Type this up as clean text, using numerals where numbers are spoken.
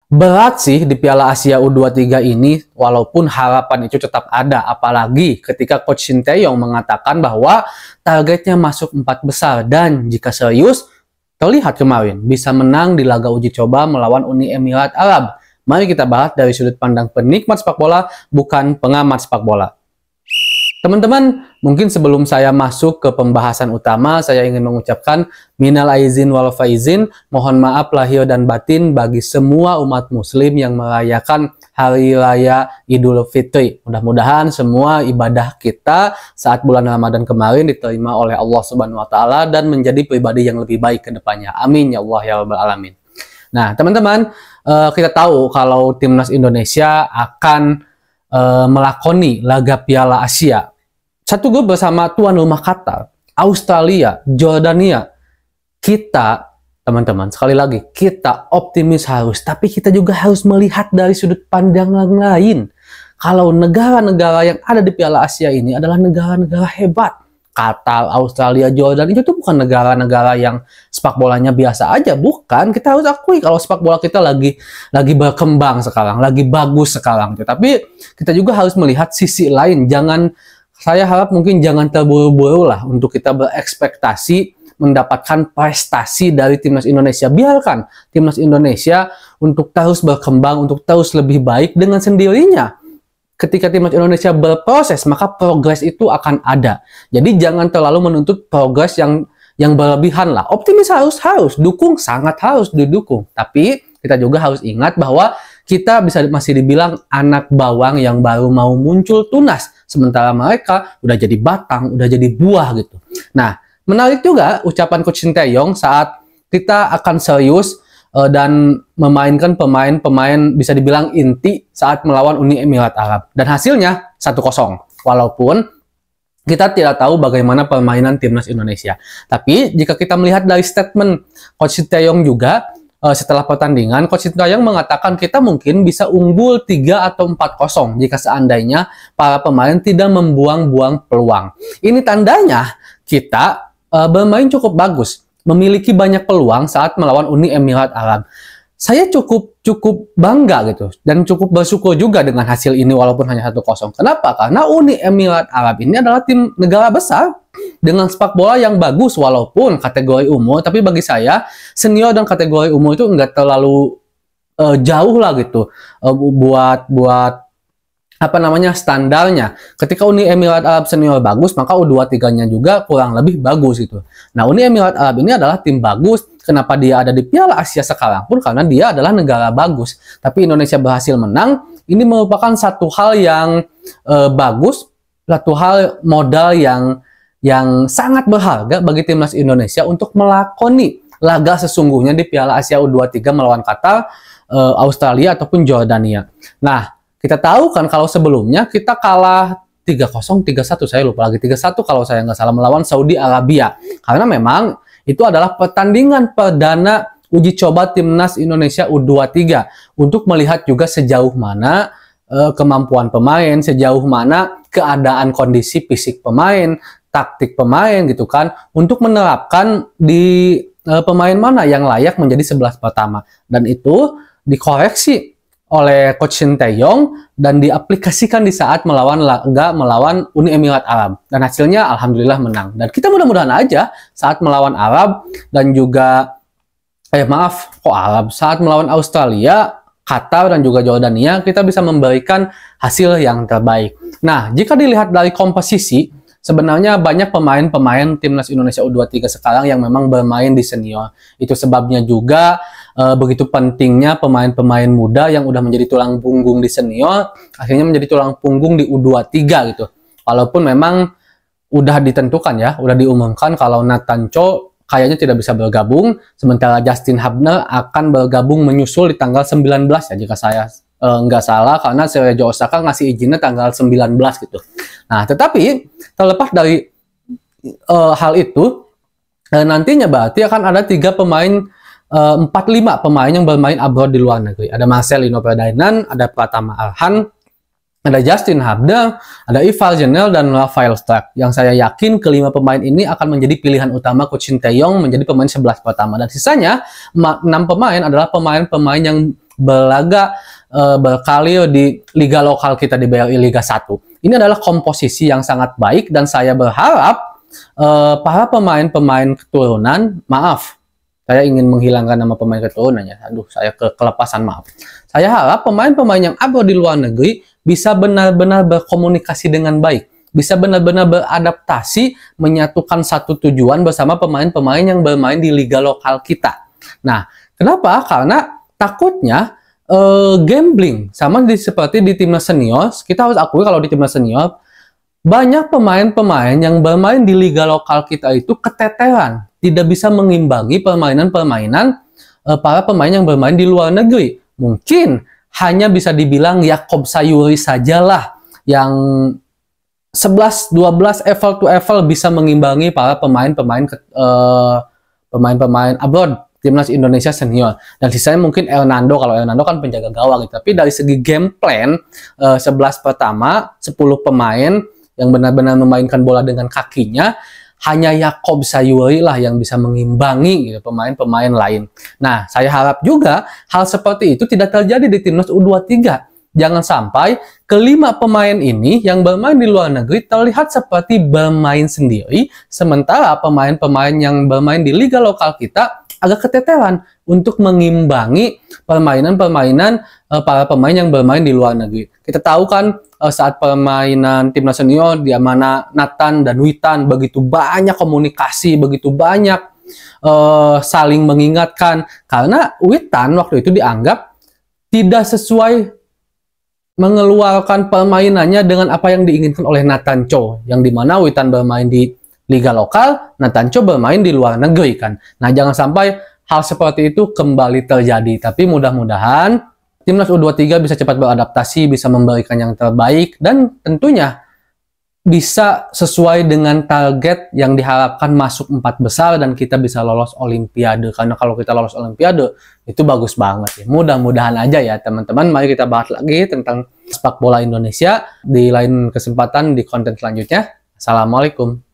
Berat sih di Piala Asia U23 ini, walaupun harapan itu tetap ada, apalagi ketika Coach Sinteyong mengatakan bahwa targetnya masuk 4 besar, dan jika serius, terlihat kemarin bisa menang di laga uji coba melawan Uni Emirat Arab. Mari kita bahas dari sudut pandang penikmat sepak bola, bukan pengamat sepak bola. Teman-teman, mungkin sebelum saya masuk ke pembahasan utama, saya ingin mengucapkan minal aizin wal faizin, mohon maaf lahir dan batin bagi semua umat muslim yang merayakan Hari Raya Idul Fitri. Mudah-mudahan semua ibadah kita saat bulan Ramadan kemarin diterima oleh Allah Subhanahu wa Ta'ala dan menjadi pribadi yang lebih baik ke depannya. Amin ya Allah ya Rabbal Alamin. Nah, teman-teman, kita tahu kalau timnas Indonesia akan melakoni laga Piala Asia satu grup bersama tuan rumah Qatar, Australia, Jordania. Kita, teman-teman, sekali lagi, kita optimis harus, tapi kita juga harus melihat dari sudut pandang yang lain. Kalau negara-negara yang ada di Piala Asia ini adalah negara-negara hebat. Qatar, Australia, Jordan itu tuh bukan negara-negara yang sepak bolanya biasa aja, bukan. Kita harus akui kalau sepak bola kita lagi berkembang sekarang, lagi bagus sekarang. Tapi kita juga harus melihat sisi lain. Saya harap mungkin jangan terburu-buru lah untuk kita berekspektasi mendapatkan prestasi dari timnas Indonesia. Biarkan timnas Indonesia untuk terus berkembang, untuk terus lebih baik dengan sendirinya. Ketika timnas Indonesia berproses, maka progres itu akan ada. Jadi jangan terlalu menuntut progres yang berlebihan lah. Optimis harus, dukung sangat harus didukung. Tapi kita juga harus ingat bahwa kita masih dibilang anak bawang yang baru mau muncul tunas. Sementara mereka udah jadi batang, udah jadi buah gitu. Nah, menarik juga ucapan Coach Sinteyong saat kita akan serius dan memainkan pemain-pemain bisa dibilang inti saat melawan Uni Emirat Arab. Dan hasilnya 1-0. Walaupun kita tidak tahu bagaimana permainan timnas Indonesia. Tapi jika kita melihat dari statement Coach Sinteyong juga, setelah pertandingan, Coach Sinteyong mengatakan kita mungkin bisa unggul 3 atau 4-0 jika seandainya para pemain tidak membuang-buang peluang. Ini tandanya kita bermain cukup bagus, memiliki banyak peluang saat melawan Uni Emirat Arab. Saya cukup bangga gitu dan cukup bersyukur juga dengan hasil ini walaupun hanya 1-0. Kenapa? Karena Uni Emirat Arab ini adalah tim negara besar dengan sepak bola yang bagus walaupun kategori umur, tapi bagi saya senior dan kategori umur itu enggak terlalu jauh lah gitu buat apa namanya standarnya. Ketika Uni Emirat Arab senior bagus, maka U23-nya juga kurang lebih bagus gitu. Nah, Uni Emirat Arab ini adalah tim bagus. Kenapa dia ada di Piala Asia sekarang pun? Karena dia adalah negara bagus. Tapi Indonesia berhasil menang. Ini merupakan satu hal yang bagus, satu hal modal yang sangat berharga bagi timnas Indonesia untuk melakoni laga sesungguhnya di Piala Asia U23 melawan Qatar, Australia ataupun Jordania. Nah, kita tahu kan kalau sebelumnya kita kalah 3-0, 3-1, saya lupa lagi 3-1 kalau saya nggak salah melawan Saudi Arabia. Karena memang itu adalah pertandingan perdana uji coba timnas Indonesia U23 untuk melihat juga sejauh mana kemampuan pemain, sejauh mana keadaan kondisi fisik pemain, taktik pemain gitu kan, untuk menerapkan di pemain mana yang layak menjadi 11 pertama. Dan itu dikoreksi oleh Coach Sinteyong dan diaplikasikan di saat melawan Uni Emirat Arab, dan hasilnya alhamdulillah menang. Dan kita mudah-mudahan aja saat melawan Arab dan juga saat melawan Australia, Qatar dan juga Jordania, kita bisa memberikan hasil yang terbaik. Nah, jika dilihat dari komposisi, sebenarnya banyak pemain-pemain timnas Indonesia U23 sekarang yang memang bermain di senior. Itu sebabnya juga begitu pentingnya pemain-pemain muda yang udah menjadi tulang punggung di senior, akhirnya menjadi tulang punggung di U23 gitu. Walaupun memang udah ditentukan ya, udah diumumkan kalau Nathan Cho kayaknya tidak bisa bergabung, sementara Justin Hubner akan bergabung menyusul di tanggal 19 ya, jika saya nggak salah, karena Sergio Osaka ngasih izinnya tanggal 19 gitu. Nah, tetapi terlepas dari hal itu, nantinya berarti akan ada 4-5 pemain yang bermain abroad di luar negeri. Ada Marcelino Ferdinand, ada Pratama Arhan, ada Justin Hubner, ada Ivar Jenel, dan Rafael Stark. Yang saya yakin kelima pemain ini akan menjadi pilihan utama Coach Sinteyong menjadi pemain 11 pertama. Dan sisanya 6 pemain adalah pemain-pemain yang berlaga berkarir di liga lokal kita di BRI Liga 1. Ini adalah komposisi yang sangat baik dan saya berharap para pemain-pemain keturunan, maaf, saya ingin menghilangkan nama pemain keturunannya. Aduh, saya kelepasan, maaf. Saya harap pemain-pemain yang ada di luar negeri bisa benar-benar berkomunikasi dengan baik, bisa benar-benar beradaptasi, menyatukan satu tujuan bersama pemain-pemain yang bermain di liga lokal kita. Nah, kenapa? Karena takutnya gambling sama seperti di timnas senior. Kita harus akui kalau di timnas senior banyak pemain-pemain yang bermain di liga lokal kita itu keteteran, tidak bisa mengimbangi permainan-permainan para pemain yang bermain di luar negeri. Mungkin hanya bisa dibilang Yakob Sayuri sajalah yang 11-12 level to level bisa mengimbangi para pemain-pemain abroad timnas Indonesia senior, dan sisanya mungkin Hernando. Kalau Hernando kan penjaga gawang gitu. Tapi dari segi game plan 11 pertama 10 pemain yang benar-benar memainkan bola dengan kakinya, hanya Yakob Sayuri lah yang bisa mengimbangi gitu pemain-pemain lain. Nah, saya harap juga hal seperti itu tidak terjadi di timnas U23. Jangan sampai kelima pemain ini yang bermain di luar negeri terlihat seperti bermain sendiri, sementara pemain-pemain yang bermain di liga lokal kita agak keteteran untuk mengimbangi permainan-permainan para pemain yang bermain di luar negeri. Kita tahu kan saat permainan timnas senior di mana Nathan dan Witan begitu banyak komunikasi, begitu banyak saling mengingatkan, karena Witan waktu itu dianggap tidak sesuai mengeluarkan permainannya dengan apa yang diinginkan oleh Nathan Cho, yang dimana Witan bermain di liga lokal, Nathan Cho bermain di luar negeri kan. Nah, jangan sampai hal seperti itu kembali terjadi. Tapi mudah-mudahan timnas U23 bisa cepat beradaptasi, bisa memberikan yang terbaik, dan tentunya bisa sesuai dengan target yang diharapkan masuk 4 besar dan kita bisa lolos Olimpiade. Karena kalau kita lolos Olimpiade itu bagus banget ya. Mudah-mudahan aja ya teman-teman. Mari kita bahas lagi tentang sepak bola Indonesia di lain kesempatan di konten selanjutnya. Assalamualaikum.